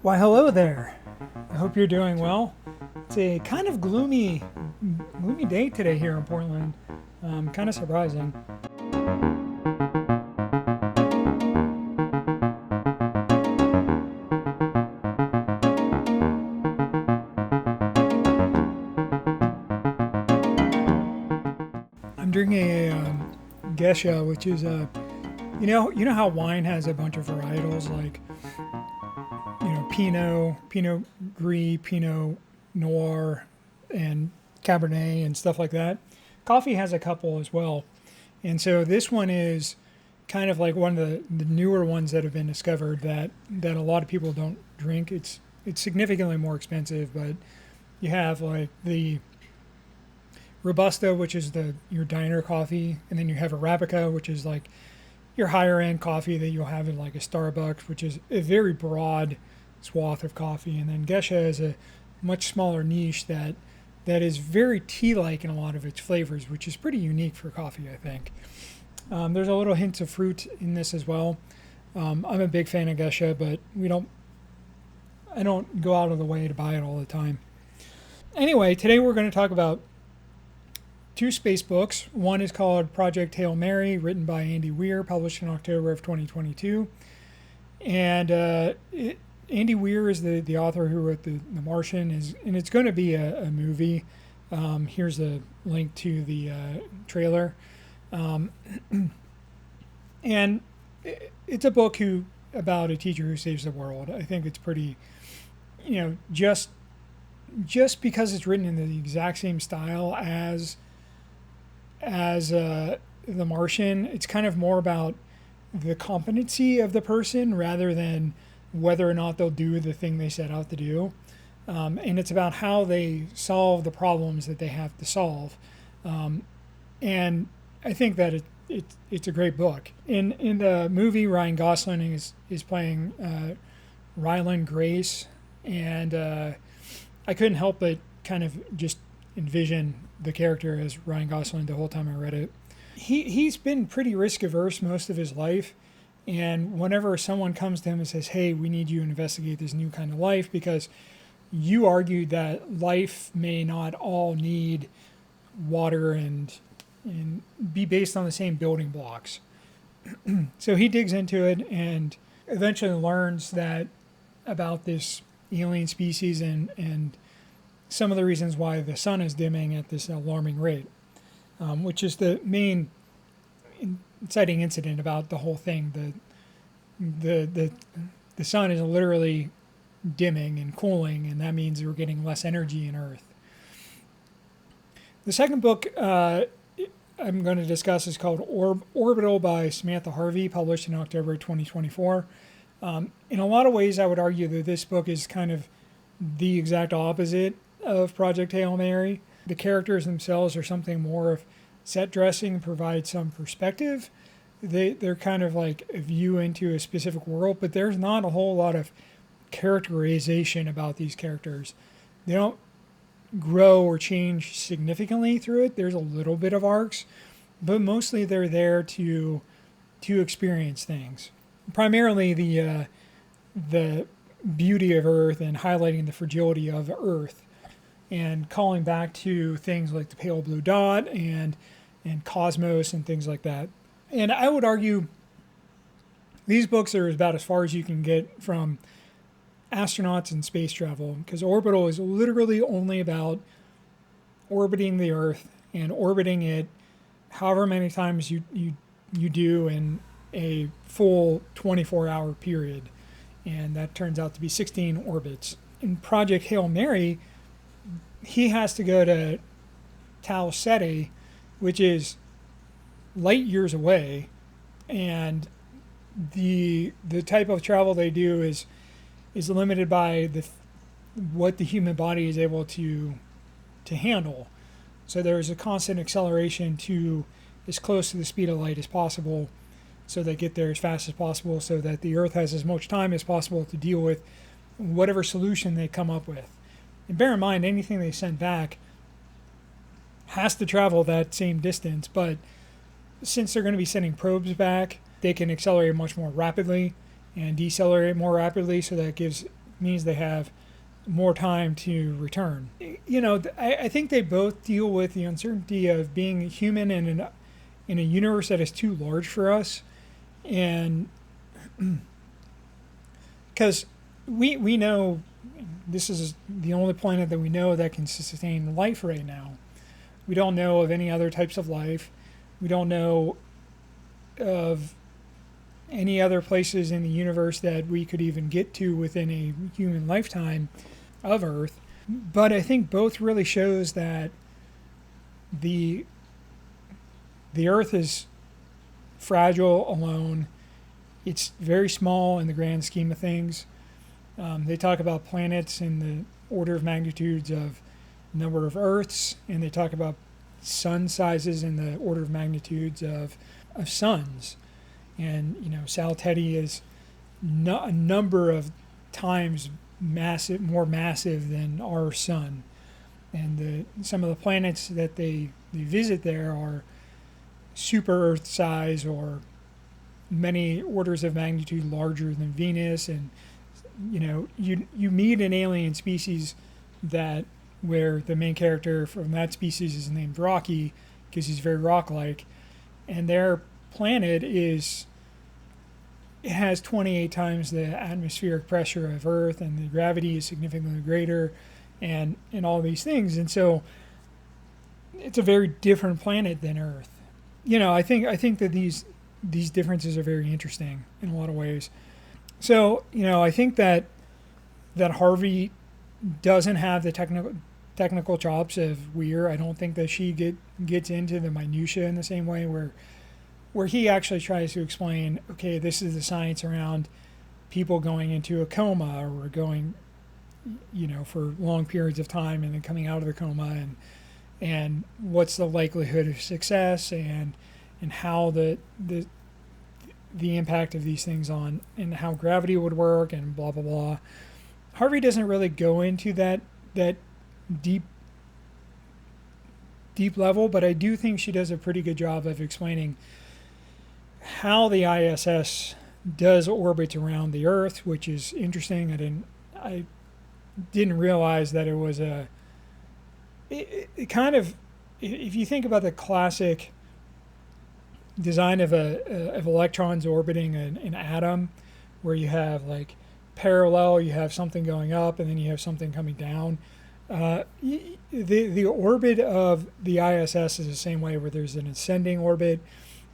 Why, hello there. I hope you're doing well. It's a kind of gloomy day today here in Portland. Kind of surprising. I'm drinking a Gesha, which is you know how wine has a bunch of varietals like Pinot Gris, Pinot Noir, and Cabernet and stuff like that. Coffee has a couple as well, and so this one is kind of like one of the newer ones that have been discovered that a lot of people don't drink. It's significantly more expensive, but you have like the Robusta, which is the your diner coffee, and then you have Arabica, which is like your higher end coffee that you'll have in like a Starbucks, which is a very broad swath of coffee. And then Gesha is a much smaller niche that is very tea-like in a lot of its flavors, which is pretty unique for coffee, I think. There's a little hint of fruit in this as well. I'm a big fan of Gesha, but I don't go out of the way to buy it all the time. Anyway, today we're going to talk about two space books. One is called Project Hail Mary, written by Andy Weir, published in October of 2022. And Andy Weir is the author who wrote the Martian, and it's going to be a movie. Here's a link to the trailer. Um, and it's a book about a teacher who saves the world. I think it's pretty, just because it's written in the exact same style as The Martian. It's kind of more about the competency of the person rather than whether or not they'll do the thing they set out to do. And it's about how they solve the problems that they have to solve. And I think that it's a great book. In the movie, Ryan Gosling is playing Ryland Grace, and I couldn't help but kind of just envision the character as Ryan Gosling the whole time I read it. He's been pretty risk averse most of his life, and whenever someone comes to him and says, "Hey, we need you to investigate this new kind of life because you argued that life may not all need water and be based on the same building blocks." So he digs into it and eventually learns that about this alien species and some of the reasons why the sun is dimming at this alarming rate, which is the main inciting incident about the whole thing. The sun is literally dimming and cooling, and that means we're getting less energy in Earth. The second book I'm going to discuss is called Orbital by Samantha Harvey, published in October 2024. In a lot of ways, I would argue that this book is kind of the exact opposite of Project Hail Mary. The characters themselves are something more of set dressing, provide some perspective. They're kind of like a view into a specific world, but there's not a whole lot of characterization about these characters. They don't grow or change significantly through it. There's a little bit of arcs, but mostly they're there to experience things. Primarily the beauty of Earth and highlighting the fragility of Earth, and calling back to things like the pale blue dot and cosmos and things like that. And I would argue these books are about as far as you can get from astronauts and space travel, because Orbital is literally only about orbiting the Earth and orbiting it however many times you do in a full 24-hour period. And that turns out to be 16 orbits. In Project Hail Mary, he has to go to Tau Ceti, which is light years away, and the type of travel they do is limited by what the human body is able to handle. So there's a constant acceleration to as close to the speed of light as possible, so they get there as fast as possible, so that the Earth has as much time as possible to deal with whatever solution they come up with. And bear in mind, anything they send back has to travel that same distance, but since they're going to be sending probes back, they can accelerate much more rapidly and decelerate more rapidly, so that gives means they have more time to return. You know, I think they both deal with the uncertainty of being human in a universe that is too large for us, and because we know this is the only planet that we know that can sustain life right now. We don't know of any other types of life. We don't know of any other places in the universe that we could even get to within a human lifetime of Earth. But I think both really shows that the Earth is fragile alone. It's very small in the grand scheme of things. They talk about planets in the order of magnitudes of number of Earths, and they talk about sun sizes in the order of magnitudes of suns. And, you know, Sal Teddy is a number of times more massive than our sun. And some of the planets that they visit there are super Earth size or many orders of magnitude larger than Venus. And, you know, you meet an alien species where the main character from that species is named Rocky because he's very rock-like, and their planet it has 28 times the atmospheric pressure of Earth, and the gravity is significantly greater, and all these things. And so it's a very different planet than Earth. You know, I think that these differences are very interesting in a lot of ways. So, you know, I think that Harvey doesn't have the technical chops of Weir. I don't think that she gets into the minutia in the same way where he actually tries to explain, okay, this is the science around people going into a coma or going, you know, for long periods of time and then coming out of the coma, and what's the likelihood of success, and how the impact of these things on, and how gravity would work, and blah blah blah. Harvey doesn't really go into that deep level, but I do think she does a pretty good job of explaining how the ISS does orbit around the Earth, which is interesting. I didn't realize that it was it kind of, if you think about the classic design of electrons orbiting an atom, where you have like parallel, you have something going up, and then you have something coming down. The orbit of the ISS is the same way, where there's an ascending orbit,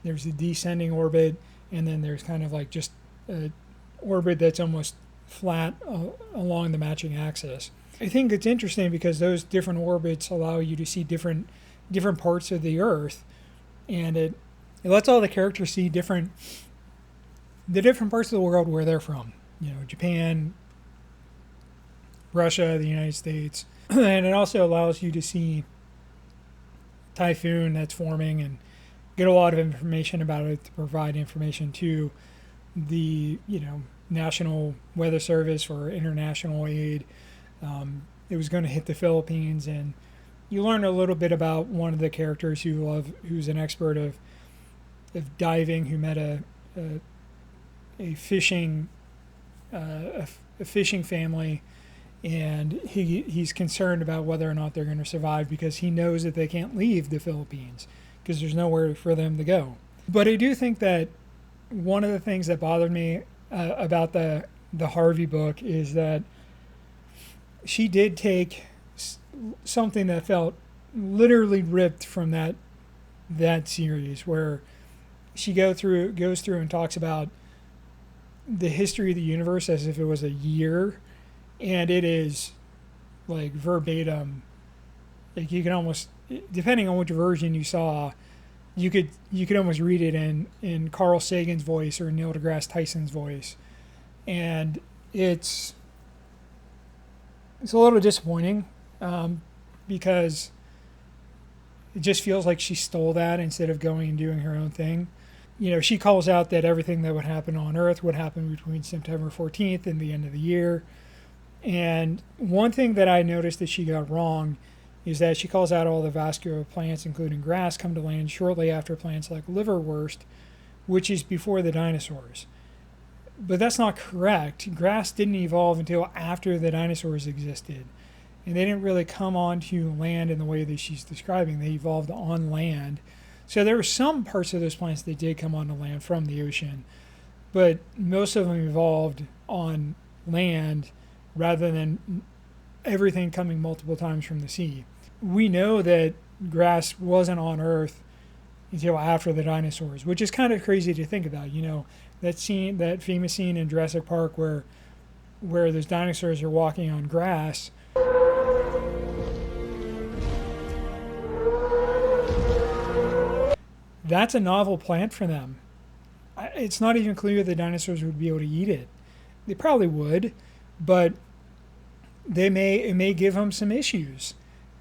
there's a descending orbit, and then there's kind of like just an orbit that's almost flat along the matching axis. I think it's interesting because those different orbits allow you to see different parts of the Earth, and it lets all the characters see the different parts of the world where they're from. You know, Japan, Russia, the United States, and it also allows you to see typhoon that's forming and get a lot of information about it to provide information to the, you know, National Weather Service or international aid. It was going to hit the Philippines, and you learn a little bit about one of the characters who's an expert of diving, who met a fishing family, and he's concerned about whether or not they're going to survive because he knows that they can't leave the Philippines because there's nowhere for them to go. But I do think that one of the things that bothered me about the Harvey book is that she did take something that felt literally ripped from that series, where she goes through and talks about the history of the universe as if it was a year, and it is like verbatim. Like, you can almost, depending on which version you saw, you could almost read it in Carl Sagan's voice or Neil deGrasse Tyson's voice, and it's a little disappointing because it just feels like she stole that instead of going and doing her own thing. You know, she calls out that everything that would happen on Earth would happen between September 14th and the end of the year. And one thing that I noticed that she got wrong is that she calls out all the vascular plants, including grass, come to land shortly after plants like liverwurst, which is before the dinosaurs. But that's not correct. Grass didn't evolve until after the dinosaurs existed. And they didn't really come onto land in the way that she's describing. They evolved on land. So there were some parts of those plants that did come onto land from the ocean, but most of them evolved on land rather than everything coming multiple times from the sea. We know that grass wasn't on Earth until after the dinosaurs, which is kind of crazy to think about. That scene, that famous scene in Jurassic Park where those dinosaurs are walking on grass. That's a novel plant for them. It's not even clear the dinosaurs would be able to eat it. They probably would, but it may give them some issues,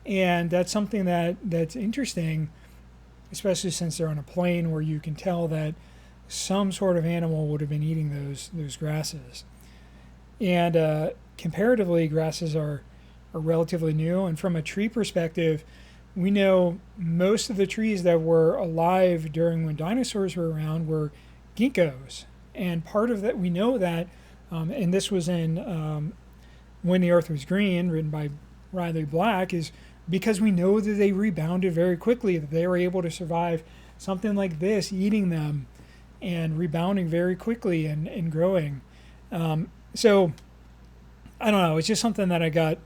and that's something that's interesting, especially since they're on a plane where you can tell that some sort of animal would have been eating those grasses. And comparatively, grasses are relatively new, and from a tree perspective, we know most of the trees that were alive during when dinosaurs were around were ginkgos. And part of that, we know that, and this was in When the Earth Was Green, written by Riley Black, is because we know that they rebounded very quickly, that they were able to survive something like this, eating them and rebounding very quickly and growing. So I don't know. It's just something that I got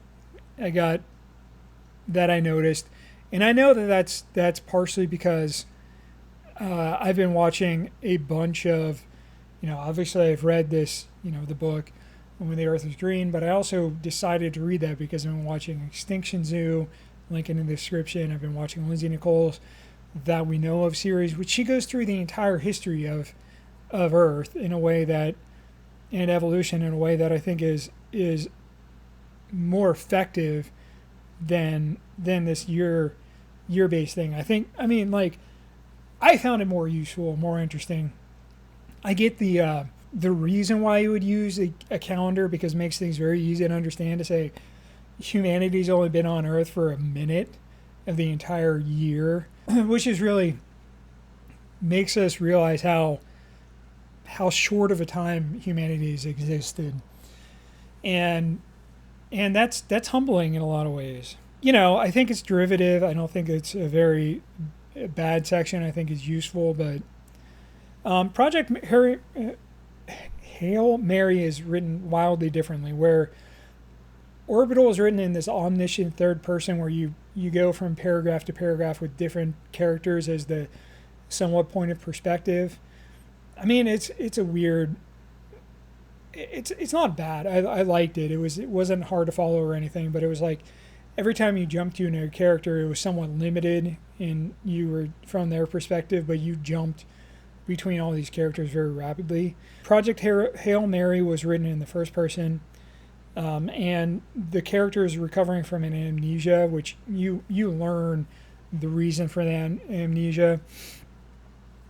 that I noticed. And I know that that's partially because I've been watching a bunch of, obviously I've read this, the book When the Earth Was Green, but I also decided to read that because I've been watching Extinction Zoo, link in the description. I've been watching Lindsay Nicole's That We Know Of series, which she goes through the entire history of Earth in a way that, and evolution in a way that I think is more effective than this year-based thing. I found it more useful, more interesting. I get the reason why you would use a calendar, because it makes things very easy to understand, to say humanity's only been on Earth for a minute of the entire year, which is really makes us realize how short of a time humanity has existed. And that's humbling in a lot of ways. I think it's derivative. I don't think it's a very bad section. I think it's useful, but Hail Mary is written wildly differently, where Orbital is written in this omniscient third person where you go from paragraph to paragraph with different characters as the somewhat point of perspective. It's a weird. It's not bad. I liked it. It wasn't hard to follow or anything, but it was like every time you jumped to a character, it was somewhat limited, and you were from their perspective, but you jumped between all these characters very rapidly. Project Hail Mary was written in the first person, and the character is recovering from an amnesia, which you learn the reason for that amnesia.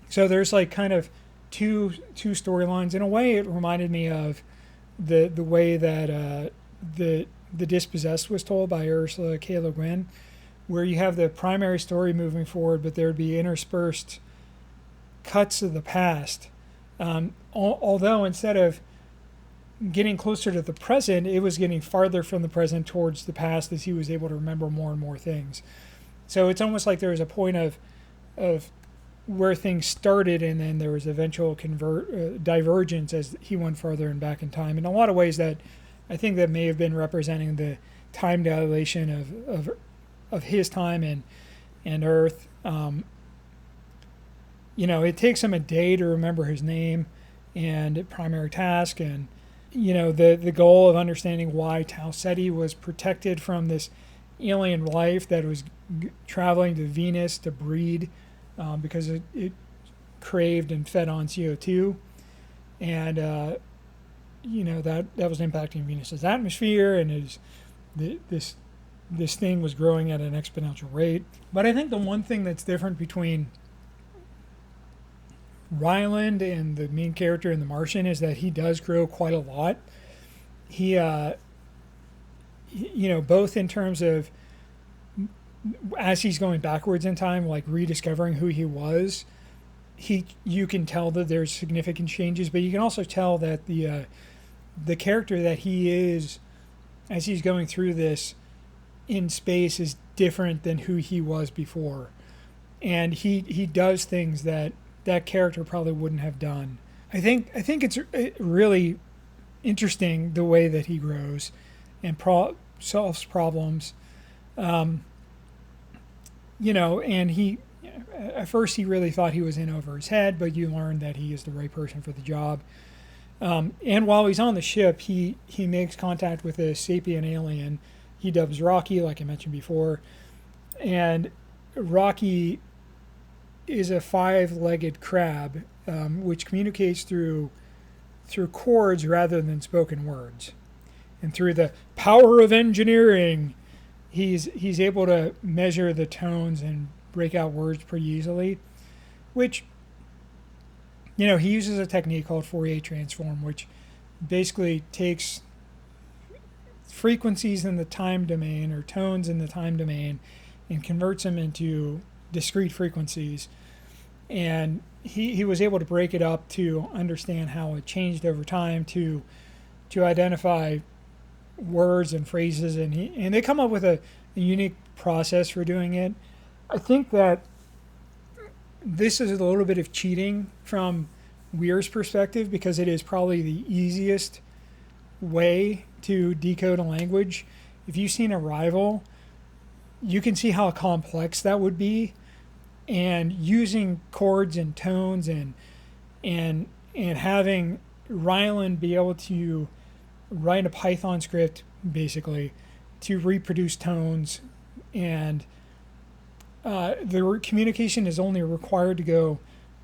So there's like kind of two storylines. In a way, it reminded me of the way that the Dispossessed was told by Ursula K. Le Guin, where you have the primary story moving forward, but there would be interspersed cuts of the past. Although instead of getting closer to the present, it was getting farther from the present towards the past as he was able to remember more and more things. So it's almost like there was a point of where things started, and then there was eventual divergence as he went farther and back in time. In a lot of ways, that I think that may have been representing the time dilation of his time and Earth. It takes him a day to remember his name and primary task, and the goal of understanding why Tau Ceti was protected from this alien life that was traveling to Venus to breed, because it craved and fed on CO2, and that was impacting Venus's atmosphere, and this thing was growing at an exponential rate. But I think the one thing that's different between Ryland and the main character in The Martian is that he does grow quite a lot. He, both in terms of as he's going backwards in time, like rediscovering who he was, you can tell that there's significant changes, but you can also tell that the character that he is as he's going through this in space is different than who he was before, and he does things that that character probably wouldn't have done. I think it's really interesting the way that he grows and solves problems. Um, and he at first he really thought he was in over his head, but you learn that he is the right person for the job. And while he's on the ship, he makes contact with a sapient alien he dubs Rocky, like I mentioned before. And Rocky is a five-legged crab, which communicates through chords rather than spoken words. And through the power of engineering, he's able to measure the tones and break out words pretty easily, which, he uses a technique called Fourier transform, which basically takes frequencies in the time domain or tones in the time domain and converts them into discrete frequencies. And he was able to break it up to understand how it changed over time to identify words and phrases, and they come up with a unique process for doing it. I think that this is a little bit of cheating from Weir's perspective because it is probably the easiest way to decode a language. If you've seen Arrival, you can see how complex that would be, and using chords and tones and having Ryland be able to write a Python script basically to reproduce tones, and the communication is only required to go,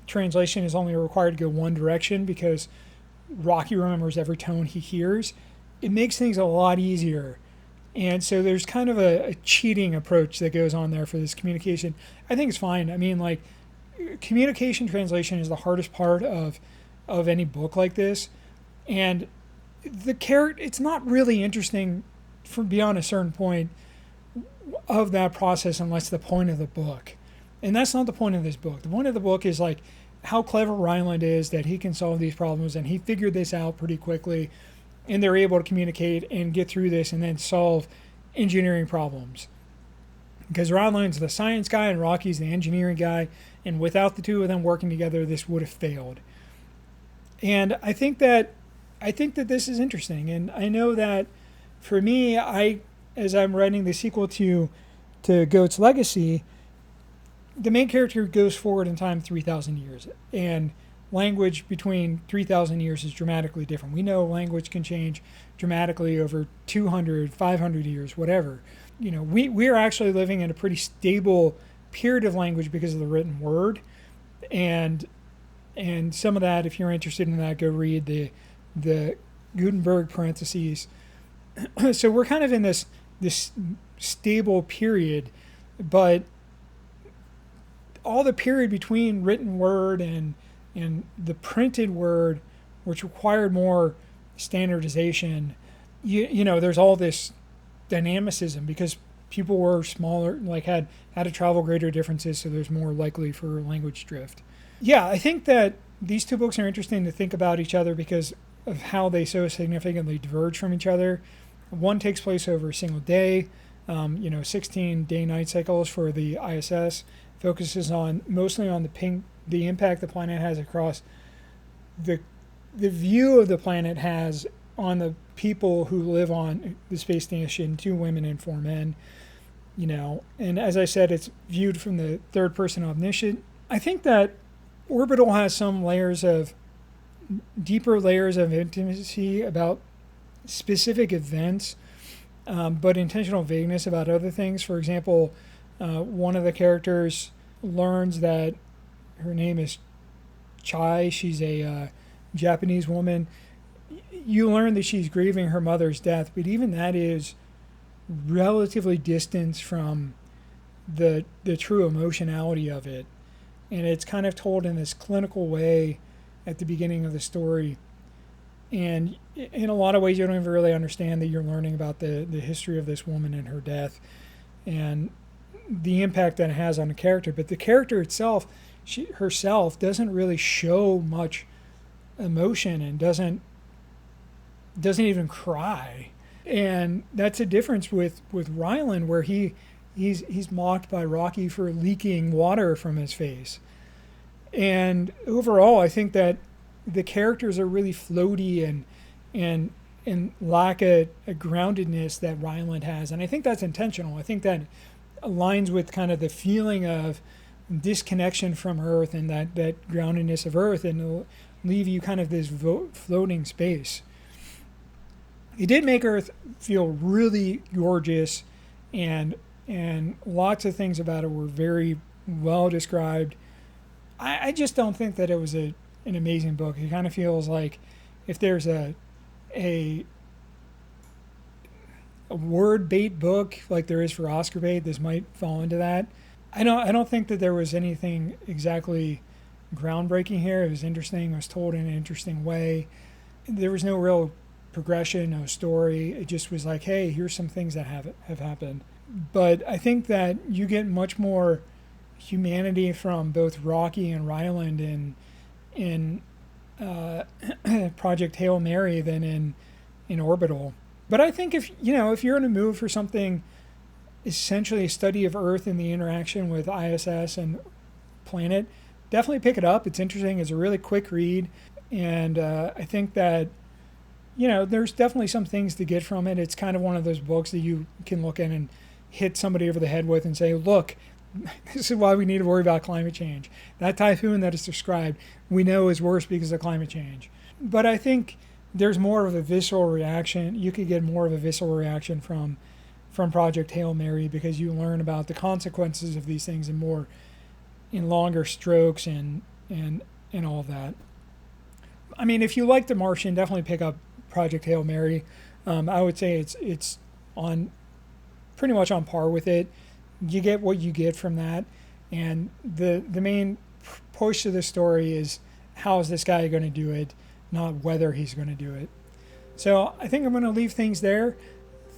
translation is only required to go one direction because Rocky remembers every tone he hears. It makes things a lot easier. And so there's kind of a cheating approach that goes on there for this communication. I think it's fine. I mean, like, communication translation is the hardest part of any book like this. And it's not really interesting from beyond a certain point of that process unless the point of the book. And that's not the point of this book. The point of the book is like how clever Ryland is that he can solve these problems, and he figured this out pretty quickly, and they're able to communicate and get through this and then solve engineering problems. Because Ryland's the science guy and Rocky's the engineering guy, and without the two of them working together, this would have failed. And I think that this is interesting, and I know that for me, as I'm writing the sequel to Goat's Legacy, the main character goes forward in time 3,000 years, and language between 3,000 years is dramatically different. We know language can change dramatically over 200, 500 years, whatever. We're actually living in a pretty stable period of language because of the written word, and some of that, if you're interested in that, go read the Gutenberg parentheses. So we're kind of in this stable period, but all the period between written word and the printed word, which required more standardization, there's all this dynamicism because people were smaller, like had to travel greater distances, so there's more likely for language drift. Yeah, I think that these two books are interesting to think about each other because of how they so significantly diverge from each other. One takes place over a single day, 16 day-night cycles for the ISS, focuses mostly on the impact the planet has across the view of the planet has on the people who live on the space station, 2 women and 4 men, and as I said, it's viewed from the third person omniscient. I think that Orbital has some deeper layers of intimacy about specific events, but intentional vagueness about other things. For example, one of the characters learns that her name is Chai. She's a Japanese woman. You learn that she's grieving her mother's death, but even that is relatively distant from the true emotionality of it. And it's kind of told in this clinical way at the beginning of the story. And in a lot of ways, you don't even really understand that you're learning about the history of this woman and her death and the impact that it has on the character. But the character itself she herself doesn't really show much emotion and doesn't even cry. And that's a difference with Ryland, where he's mocked by Rocky for leaking water from his face. And overall, I think that the characters are really floaty and and lack a groundedness that Ryland has. And I think that's intentional. I think that aligns with kind of the feeling of disconnection from Earth and that groundedness of Earth, and it'll leave you kind of this floating space. It did make Earth feel really gorgeous, and lots of things about it were very well described. I just don't think that it was an amazing book. It kind of feels like if there's a word bait book like there is for Oscar bait, this might fall into that. I don't think that there was anything exactly groundbreaking here. It was interesting. It was told in an interesting way. There was no real progression, no story. It just was like, hey, here's some things that have happened. But I think that you get much more humanity from both Rocky and Ryland in Project Hail Mary than in Orbital. But I think if you're in a mood for something essentially a study of Earth and the interaction with ISS and planet, definitely pick it up. It's interesting. It's a really quick read, and I think that there's definitely some things to get from it. It's kind of one of those books that you can look at and hit somebody over the head with and say, look, this is why we need to worry about climate change. That typhoon that is described, we know is worse because of climate change. But I think there's more of a visceral reaction. You could get more of a visceral reaction from Project Hail Mary, because you learn about the consequences of these things in longer strokes and all of that. I mean, if you like The Martian, definitely pick up Project Hail Mary. I would say it's on pretty much on par with it. You get what you get from that, and the main push of the story is how is this guy going to do it, not whether he's going to do it. So I think I'm going to leave things there.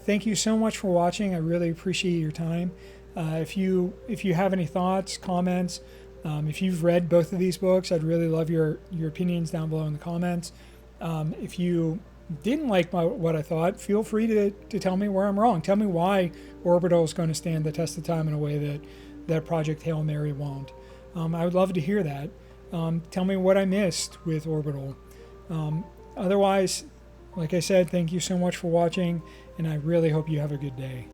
Thank you so much for watching. I really appreciate your time. If you have any thoughts, comments, if you've read both of these books, I'd really love your opinions down below in the comments. If you didn't like what I thought, feel free to tell me where I'm wrong. Tell me why Orbital is going to stand the test of time in a way that Project Hail Mary won't. I would love to hear that. Tell me what I missed with Orbital. Otherwise, like I said, thank you so much for watching, and I really hope you have a good day.